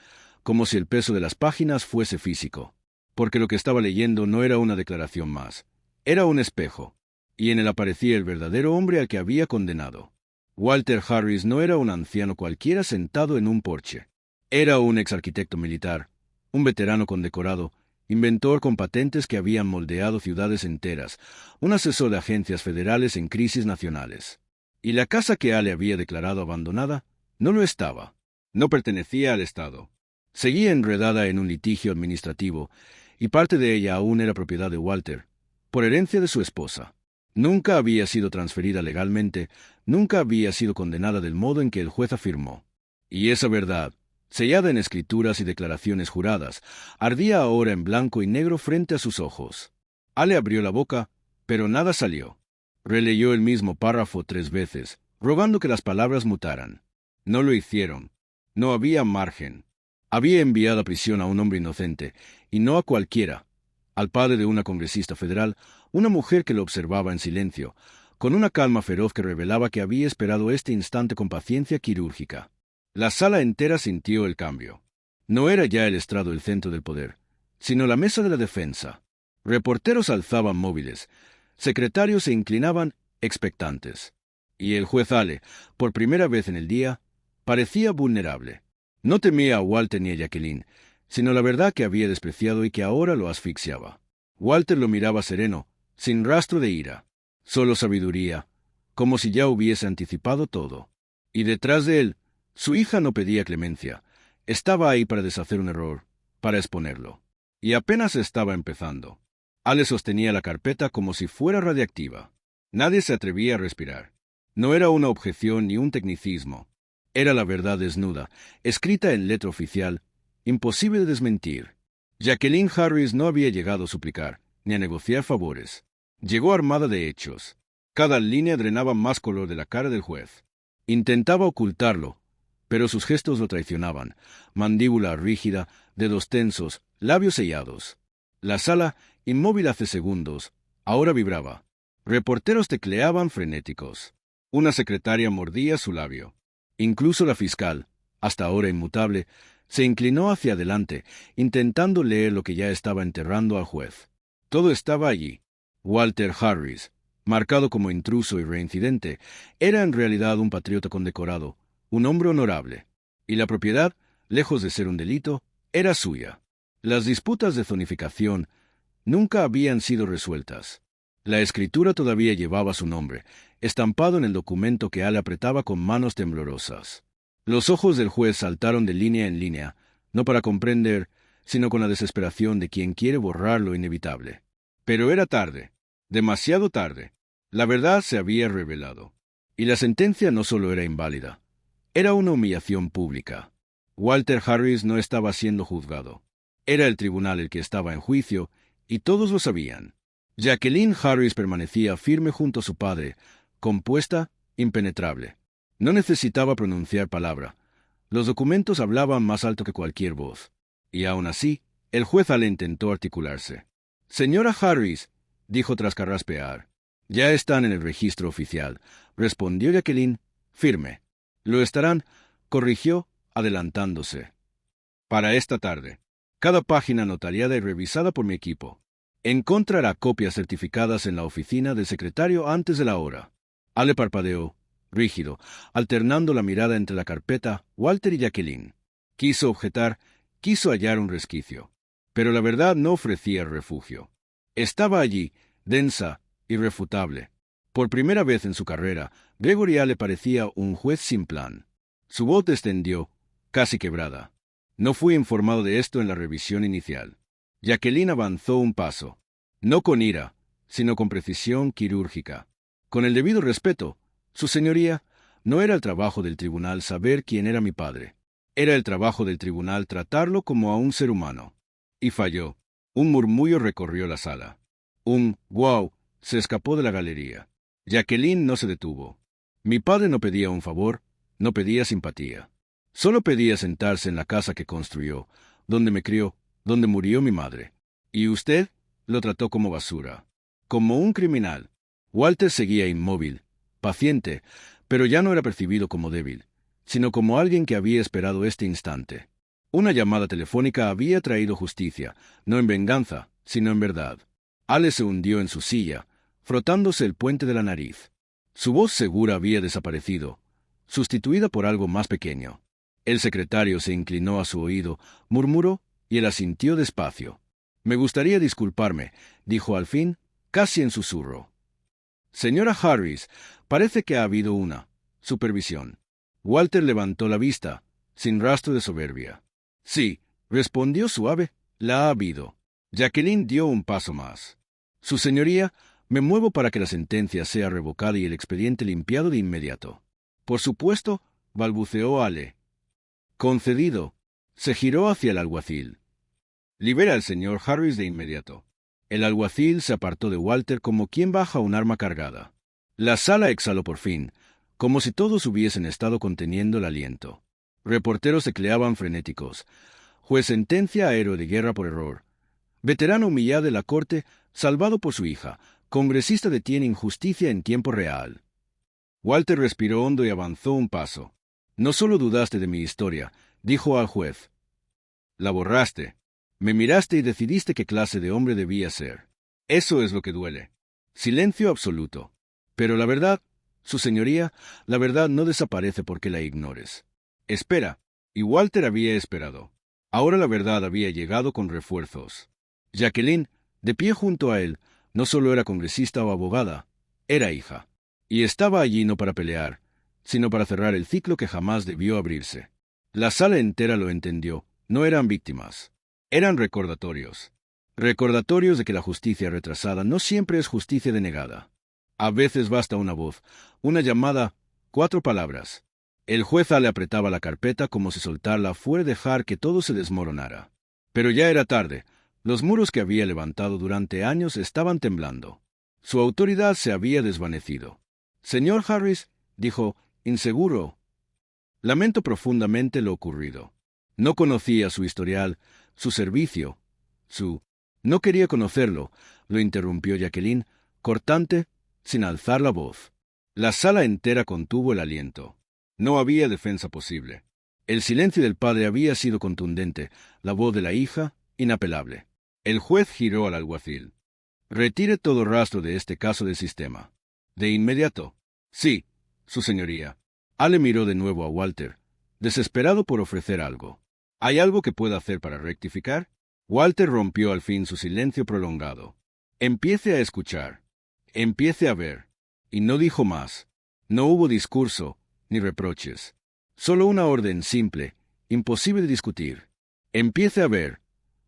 como si el peso de las páginas fuese físico, porque lo que estaba leyendo no era una declaración más, era un espejo, y en él aparecía el verdadero hombre al que había condenado. Walter Harris no era un anciano cualquiera sentado en un porche. Era un ex arquitecto militar, un veterano condecorado, inventor con patentes que habían moldeado ciudades enteras, un asesor de agencias federales en crisis nacionales. Y la casa que Ale había declarado abandonada no lo estaba. No pertenecía al Estado. Seguía enredada en un litigio administrativo, y parte de ella aún era propiedad de Walter, por herencia de su esposa. Nunca había sido transferida legalmente, nunca había sido condenada del modo en que el juez afirmó. Y esa verdad, sellada en escrituras y declaraciones juradas, ardía ahora en blanco y negro frente a sus ojos. Ale abrió la boca, pero nada salió. Releyó el mismo párrafo 3 veces, rogando que las palabras mutaran. No lo hicieron. No había margen. Había enviado a prisión a un hombre inocente, y no a cualquiera, al padre de una congresista federal, una mujer que lo observaba en silencio, con una calma feroz que revelaba que había esperado este instante con paciencia quirúrgica. La sala entera sintió el cambio. No era ya el estrado el centro del poder, sino la mesa de la defensa. Reporteros alzaban móviles, secretarios se inclinaban expectantes. Y el juez Ale, por primera vez en el día, parecía vulnerable. No temía a Walter ni a Jacqueline, sino la verdad que había despreciado y que ahora lo asfixiaba. Walter lo miraba sereno, sin rastro de ira, solo sabiduría, como si ya hubiese anticipado todo. Y detrás de él, su hija no pedía clemencia, estaba ahí para deshacer un error, para exponerlo. Y apenas estaba empezando. Ale sostenía la carpeta como si fuera radiactiva. Nadie se atrevía a respirar. No era una objeción ni un tecnicismo. Era la verdad desnuda, escrita en letra oficial, imposible de desmentir. Jacqueline Harris no había llegado a suplicar, ni a negociar favores. Llegó armada de hechos. Cada línea drenaba más color de la cara del juez. Intentaba ocultarlo, pero sus gestos lo traicionaban. Mandíbula rígida, dedos tensos, labios sellados. La sala, inmóvil hace segundos, ahora vibraba. Reporteros tecleaban frenéticos. Una secretaria mordía su labio. Incluso la fiscal, hasta ahora inmutable, se inclinó hacia adelante, intentando leer lo que ya estaba enterrando al juez. Todo estaba allí. Walter Harris, marcado como intruso y reincidente, era en realidad un patriota condecorado, un hombre honorable. Y la propiedad, lejos de ser un delito, era suya. Las disputas de zonificación nunca habían sido resueltas. La escritura todavía llevaba su nombre, estampado en el documento que Ale apretaba con manos temblorosas. Los ojos del juez saltaron de línea en línea, no para comprender, sino con la desesperación de quien quiere borrar lo inevitable. Pero era tarde, demasiado tarde. La verdad se había revelado. Y la sentencia no solo era inválida, era una humillación pública. Walter Harris no estaba siendo juzgado. Era el tribunal el que estaba en juicio, y todos lo sabían. Jacqueline Harris permanecía firme junto a su padre, compuesta, impenetrable. No necesitaba pronunciar palabra. Los documentos hablaban más alto que cualquier voz. Y aún así, el juez Ale intentó articularse. «Señora Harris», dijo tras carraspear. «Ya están en el registro oficial», respondió Jacqueline, firme. «Lo estarán», corrigió, adelantándose. «Para esta tarde. Cada página notariada y revisada por mi equipo. Encontrará copias certificadas en la oficina del secretario antes de la hora». Ale parpadeó, rígido, alternando la mirada entre la carpeta, Walter y Jacqueline. Quiso objetar, quiso hallar un resquicio. Pero la verdad no ofrecía refugio. Estaba allí, densa, irrefutable. Por primera vez en su carrera, Gregory le parecía un juez sin plan. Su voz descendió, casi quebrada. No fui informado de esto en la revisión inicial. Jacqueline avanzó un paso. No con ira, sino con precisión quirúrgica. Con el debido respeto, su señoría, no era el trabajo del tribunal saber quién era mi padre. Era el trabajo del tribunal tratarlo como a un ser humano. Y falló. Un murmullo recorrió la sala. Un «wow» se escapó de la galería. Jacqueline no se detuvo. Mi padre no pedía un favor, no pedía simpatía. Solo pedía sentarse en la casa que construyó, donde me crió, donde murió mi madre. Y usted lo trató como basura, como un criminal. Walter seguía inmóvil, paciente, pero ya no era percibido como débil, sino como alguien que había esperado este instante. Una llamada telefónica había traído justicia, no en venganza, sino en verdad. Ale se hundió en su silla, frotándose el puente de la nariz. Su voz segura había desaparecido, sustituida por algo más pequeño. El secretario se inclinó a su oído, murmuró y él asintió despacio. «Me gustaría disculparme», dijo al fin, casi en susurro. «Señora Harris, parece que ha habido una supervisión». Walter levantó la vista, sin rastro de soberbia. «Sí», respondió suave, «la ha habido». Jacqueline dio un paso más. «Su señoría, me muevo para que la sentencia sea revocada y el expediente limpiado de inmediato». «Por supuesto», balbuceó Ale. «Concedido». Se giró hacia el alguacil. «Libera al señor Harris de inmediato». El alguacil se apartó de Walter como quien baja un arma cargada. La sala exhaló por fin, como si todos hubiesen estado conteniendo el aliento. Reporteros tecleaban frenéticos. Juez sentencia a héroe de guerra por error. Veterano humillado de la corte, salvado por su hija. Congresista detiene injusticia en tiempo real. Walter respiró hondo y avanzó un paso. «No solo dudaste de mi historia», dijo al juez. «La borraste. Me miraste y decidiste qué clase de hombre debía ser. Eso es lo que duele». Silencio absoluto. «Pero la verdad, su señoría, la verdad no desaparece porque la ignores». «Espera». Y Walter había esperado. Ahora la verdad había llegado con refuerzos. Jacqueline, de pie junto a él, no solo era congresista o abogada, era hija. Y estaba allí no para pelear, sino para cerrar el ciclo que jamás debió abrirse. La sala entera lo entendió. No eran víctimas. Eran recordatorios. Recordatorios de que la justicia retrasada no siempre es justicia denegada. A veces basta una voz, una llamada, 4 palabras. El juez le apretaba la carpeta como si soltarla fuera dejar que todo se desmoronara. Pero ya era tarde. Los muros que había levantado durante años estaban temblando. Su autoridad se había desvanecido. «Señor Harris», dijo, inseguro. «Lamento profundamente lo ocurrido. No conocía su historial, su servicio, su... No quería conocerlo», lo interrumpió Jacqueline, cortante, sin alzar la voz. La sala entera contuvo el aliento. No había defensa posible. El silencio del padre había sido contundente, la voz de la hija, inapelable. El juez giró al alguacil. «Retire todo rastro de este caso del sistema». «¿De inmediato?» «Sí, su señoría». Ale miró de nuevo a Walter, desesperado por ofrecer algo. «¿Hay algo que pueda hacer para rectificar?» Walter rompió al fin su silencio prolongado. «Empiece a escuchar. Empiece a ver». Y no dijo más. No hubo discurso, ni reproches. Solo una orden simple, imposible de discutir. «Empiece a ver».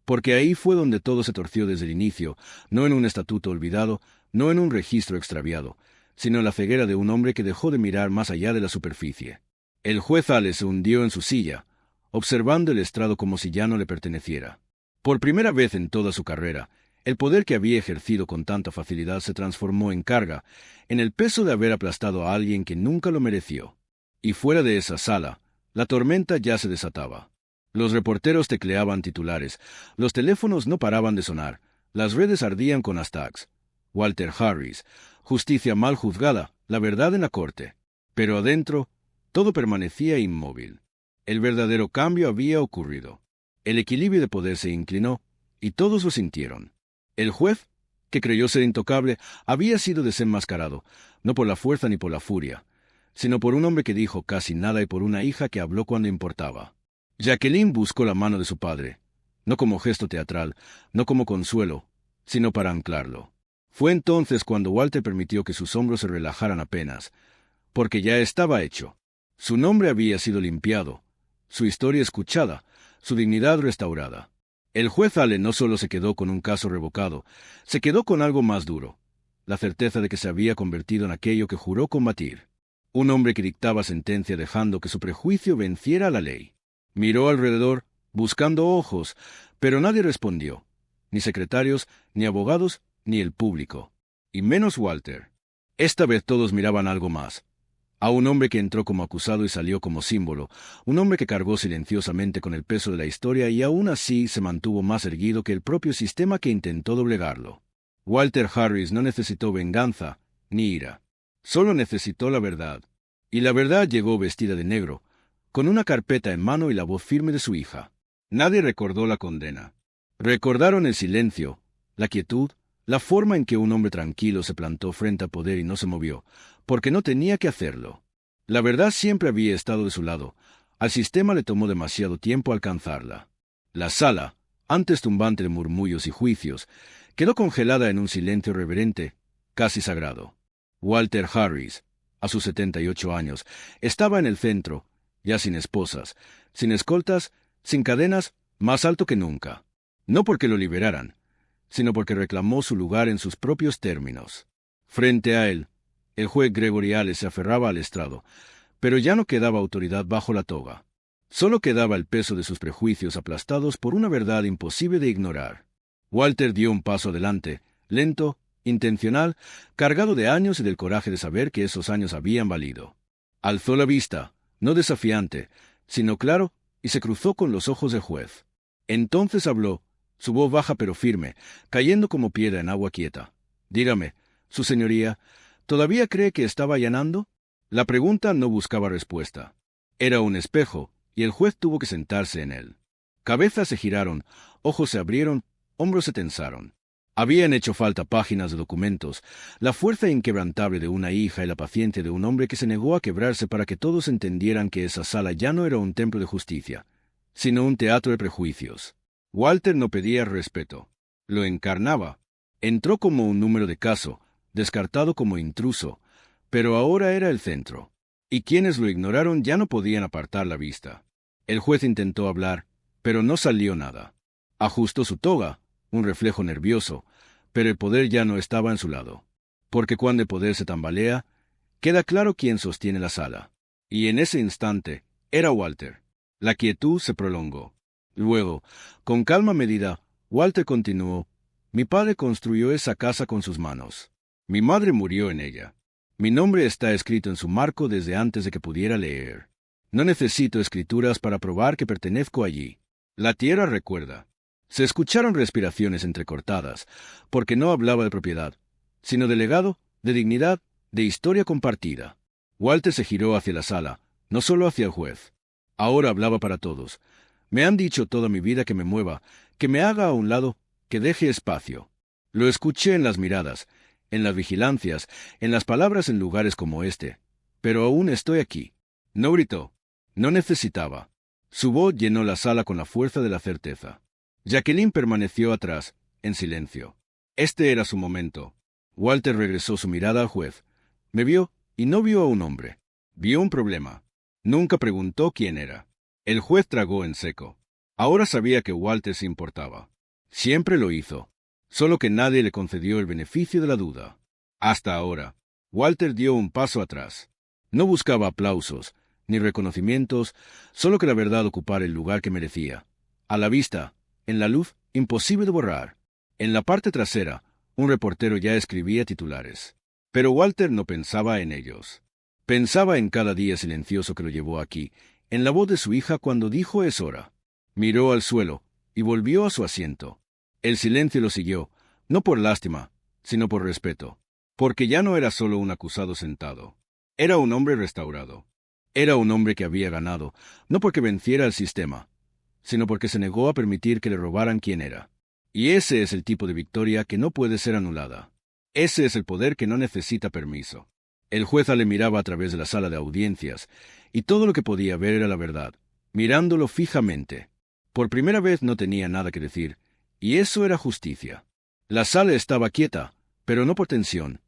Porque ahí fue donde todo se torció desde el inicio, no en un estatuto olvidado, no en un registro extraviado, sino en la ceguera de un hombre que dejó de mirar más allá de la superficie. El juez Ale se hundió en su silla, observando el estrado como si ya no le perteneciera. Por primera vez en toda su carrera, el poder que había ejercido con tanta facilidad se transformó en carga, en el peso de haber aplastado a alguien que nunca lo mereció. Y fuera de esa sala, la tormenta ya se desataba. Los reporteros tecleaban titulares, los teléfonos no paraban de sonar, las redes ardían con hashtags. Walter Harris, justicia mal juzgada, la verdad en la corte. Pero adentro, todo permanecía inmóvil. El verdadero cambio había ocurrido. El equilibrio de poder se inclinó, y todos lo sintieron. El juez, que creyó ser intocable, había sido desenmascarado, no por la fuerza ni por la furia, sino por un hombre que dijo casi nada y por una hija que habló cuando importaba. Jacqueline buscó la mano de su padre, no como gesto teatral, no como consuelo, sino para anclarlo. Fue entonces cuando Walter permitió que sus hombros se relajaran apenas, porque ya estaba hecho. Su nombre había sido limpiado, su historia escuchada, su dignidad restaurada. El juez Allen no solo se quedó con un caso revocado, se quedó con algo más duro, la certeza de que se había convertido en aquello que juró combatir. Un hombre que dictaba sentencia dejando que su prejuicio venciera a la ley. Miró alrededor, buscando ojos, pero nadie respondió, ni secretarios, ni abogados, ni el público, y menos Walter. Esta vez todos miraban algo más. A un hombre que entró como acusado y salió como símbolo, un hombre que cargó silenciosamente con el peso de la historia y aún así se mantuvo más erguido que el propio sistema que intentó doblegarlo. Walter Harris no necesitó venganza ni ira. Solo necesitó la verdad. Y la verdad llegó vestida de negro, con una carpeta en mano y la voz firme de su hija. Nadie recordó la condena. Recordaron el silencio, la quietud, la forma en que un hombre tranquilo se plantó frente al poder y no se movió, porque no tenía que hacerlo. La verdad siempre había estado de su lado. Al sistema le tomó demasiado tiempo alcanzarla. La sala, antes tumbante de murmullos y juicios, quedó congelada en un silencio reverente, casi sagrado. Walter Harris, a sus 78 años, estaba en el centro, ya sin esposas, sin escoltas, sin cadenas, más alto que nunca. No porque lo liberaran, sino porque reclamó su lugar en sus propios términos. Frente a él, el juez Gregory Allen se aferraba al estrado, pero ya no quedaba autoridad bajo la toga. Solo quedaba el peso de sus prejuicios aplastados por una verdad imposible de ignorar. Walter dio un paso adelante, lento, intencional, cargado de años y del coraje de saber que esos años habían valido. Alzó la vista, no desafiante, sino claro, y se cruzó con los ojos del juez. Entonces habló, su voz baja pero firme, cayendo como piedra en agua quieta. Dígame, su señoría, ¿todavía cree que estaba allanando? La pregunta no buscaba respuesta. Era un espejo, y el juez tuvo que sentarse en él. Cabezas se giraron, ojos se abrieron, hombros se tensaron. Habían hecho falta páginas de documentos, la fuerza inquebrantable de una hija y la paciencia de un hombre que se negó a quebrarse para que todos entendieran que esa sala ya no era un templo de justicia, sino un teatro de prejuicios. Walter no pedía respeto, lo encarnaba. Entró como un número de caso, descartado como intruso, pero ahora era el centro. Y quienes lo ignoraron ya no podían apartar la vista. El juez intentó hablar, pero no salió nada. Ajustó su toga, un reflejo nervioso, pero el poder ya no estaba en su lado. Porque cuando el poder se tambalea, queda claro quién sostiene la sala. Y en ese instante, era Walter. La quietud se prolongó. Luego, con calma medida, Walter continuó: mi padre construyó esa casa con sus manos. Mi madre murió en ella. Mi nombre está escrito en su marco desde antes de que pudiera leer. No necesito escrituras para probar que pertenezco allí. La tierra recuerda. Se escucharon respiraciones entrecortadas, porque no hablaba de propiedad, sino de legado, de dignidad, de historia compartida. Walter se giró hacia la sala, no solo hacia el juez. Ahora hablaba para todos. Me han dicho toda mi vida que me mueva, que me haga a un lado, que deje espacio. Lo escuché en las miradas, en las vigilancias, en las palabras en lugares como este. Pero aún estoy aquí. No gritó. No necesitaba. Su voz llenó la sala con la fuerza de la certeza. Jacqueline permaneció atrás, en silencio. Este era su momento. Walter regresó su mirada al juez. Me vio, y no vio a un hombre. Vio un problema. Nunca preguntó quién era. El juez tragó en seco. Ahora sabía que Walter se importaba. Siempre lo hizo. Solo que nadie le concedió el beneficio de la duda. Hasta ahora, Walter dio un paso atrás. No buscaba aplausos, ni reconocimientos, solo que la verdad ocupara el lugar que merecía. A la vista, en la luz, imposible de borrar. En la parte trasera, un reportero ya escribía titulares. Pero Walter no pensaba en ellos. Pensaba en cada día silencioso que lo llevó aquí, en la voz de su hija cuando dijo es hora. Miró al suelo y volvió a su asiento. El silencio lo siguió, no por lástima, sino por respeto. Porque ya no era solo un acusado sentado. Era un hombre restaurado. Era un hombre que había ganado, no porque venciera al sistema, sino porque se negó a permitir que le robaran quién era. Y ese es el tipo de victoria que no puede ser anulada. Ese es el poder que no necesita permiso. El juez le miraba a través de la sala de audiencias, y todo lo que podía ver era la verdad, mirándolo fijamente. Por primera vez no tenía nada que decir, y eso era justicia. La sala estaba quieta, pero no por tensión.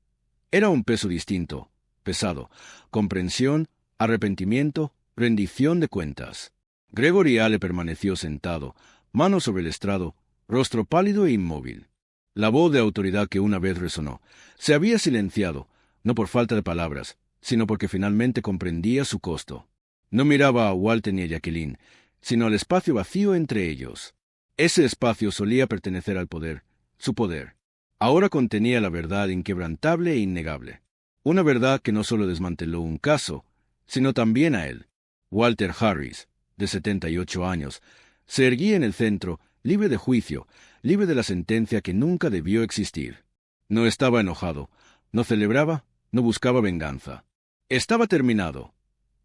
Era un peso distinto, pesado, comprensión, arrepentimiento, rendición de cuentas. Gregory Hale permaneció sentado, mano sobre el estrado, rostro pálido e inmóvil. La voz de autoridad que una vez resonó se había silenciado, no por falta de palabras, sino porque finalmente comprendía su costo. No miraba a Walter ni a Jacqueline, sino al espacio vacío entre ellos. Ese espacio solía pertenecer al poder, su poder. Ahora contenía la verdad inquebrantable e innegable. Una verdad que no solo desmanteló un caso, sino también a él. Walter Harris, de 78 años, se erguía en el centro, libre de juicio, libre de la sentencia que nunca debió existir. No estaba enojado, no celebraba, no buscaba venganza. Estaba terminado.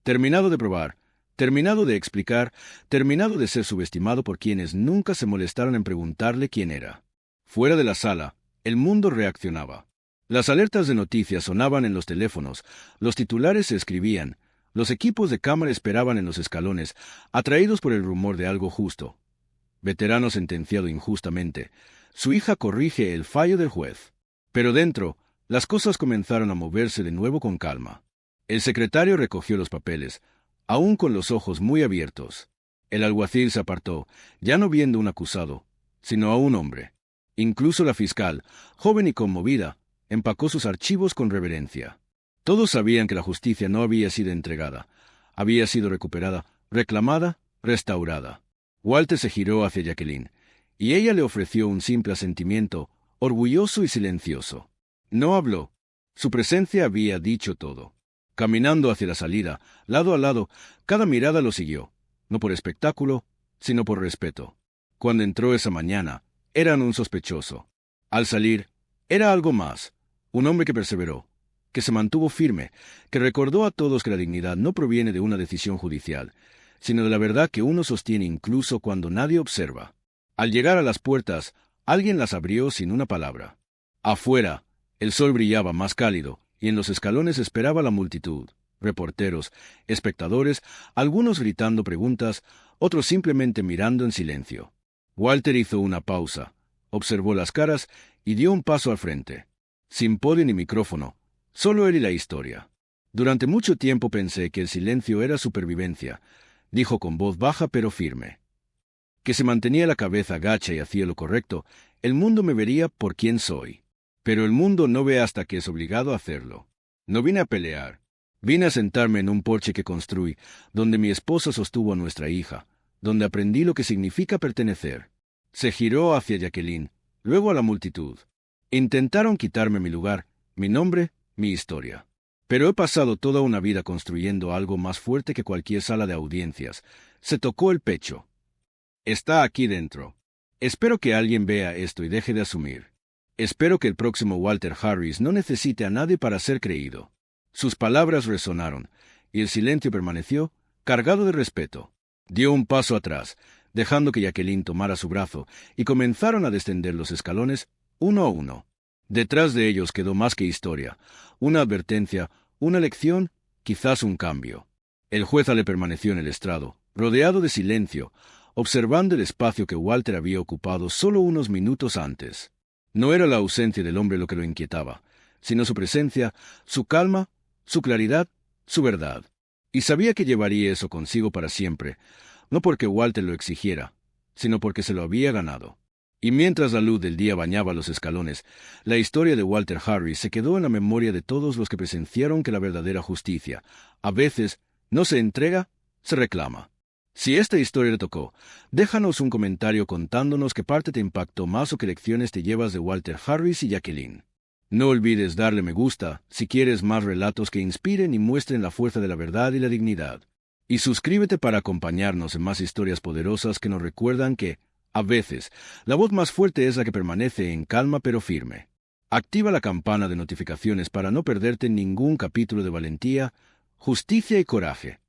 Terminado de probar, terminado de explicar, terminado de ser subestimado por quienes nunca se molestaron en preguntarle quién era. Fuera de la sala, el mundo reaccionaba. Las alertas de noticias sonaban en los teléfonos, los titulares se escribían, los equipos de cámara esperaban en los escalones, atraídos por el rumor de algo justo. Veterano sentenciado injustamente, su hija corrige el fallo del juez. Pero dentro, las cosas comenzaron a moverse de nuevo con calma. El secretario recogió los papeles, aún con los ojos muy abiertos. El alguacil se apartó, ya no viendo un acusado, sino a un hombre. Incluso la fiscal, joven y conmovida, empacó sus archivos con reverencia. Todos sabían que la justicia no había sido entregada, había sido recuperada, reclamada, restaurada. Walter se giró hacia Jacqueline, y ella le ofreció un simple asentimiento, orgulloso y silencioso. No habló. Su presencia había dicho todo. Caminando hacia la salida, lado a lado, cada mirada lo siguió, no por espectáculo, sino por respeto. Cuando entró esa mañana, eran un sospechoso. Al salir, era algo más, un hombre que perseveró, que se mantuvo firme, que recordó a todos que la dignidad no proviene de una decisión judicial, sino de la verdad que uno sostiene incluso cuando nadie observa. Al llegar a las puertas, alguien las abrió sin una palabra. Afuera, el sol brillaba más cálido, y en los escalones esperaba la multitud, reporteros, espectadores, algunos gritando preguntas, otros simplemente mirando en silencio. Walter hizo una pausa, observó las caras y dio un paso al frente. Sin podio ni micrófono, solo él y la historia. Durante mucho tiempo pensé que el silencio era supervivencia, dijo con voz baja pero firme. Que si mantenía la cabeza gacha y hacía lo correcto, el mundo me vería por quien soy. Pero el mundo no ve hasta que es obligado a hacerlo. No vine a pelear. Vine a sentarme en un porche que construí, donde mi esposa sostuvo a nuestra hija, donde aprendí lo que significa pertenecer. Se giró hacia Jacqueline, luego a la multitud. Intentaron quitarme mi lugar, mi nombre, mi historia. Pero he pasado toda una vida construyendo algo más fuerte que cualquier sala de audiencias. Se tocó el pecho. Está aquí dentro. Espero que alguien vea esto y deje de asumir. Espero que el próximo Walter Harris no necesite a nadie para ser creído. Sus palabras resonaron, y el silencio permaneció, cargado de respeto. Dio un paso atrás, dejando que Jacqueline tomara su brazo, y comenzaron a descender los escalones, uno a uno. Detrás de ellos quedó más que historia, una advertencia, una lección, quizás un cambio. El juez le permaneció en el estrado, rodeado de silencio, observando el espacio que Walter había ocupado solo unos minutos antes. No era la ausencia del hombre lo que lo inquietaba, sino su presencia, su calma, su claridad, su verdad. Y sabía que llevaría eso consigo para siempre, no porque Walter lo exigiera, sino porque se lo había ganado. Y mientras la luz del día bañaba los escalones, la historia de Walter Harris se quedó en la memoria de todos los que presenciaron que la verdadera justicia, a veces, no se entrega, se reclama. Si esta historia te tocó, déjanos un comentario contándonos qué parte te impactó más o qué lecciones te llevas de Walter Harris y Jacqueline. No olvides darle me gusta si quieres más relatos que inspiren y muestren la fuerza de la verdad y la dignidad. Y suscríbete para acompañarnos en más historias poderosas que nos recuerdan que, a veces, la voz más fuerte es la que permanece en calma pero firme. Activa la campana de notificaciones para no perderte ningún capítulo de valentía, justicia y coraje.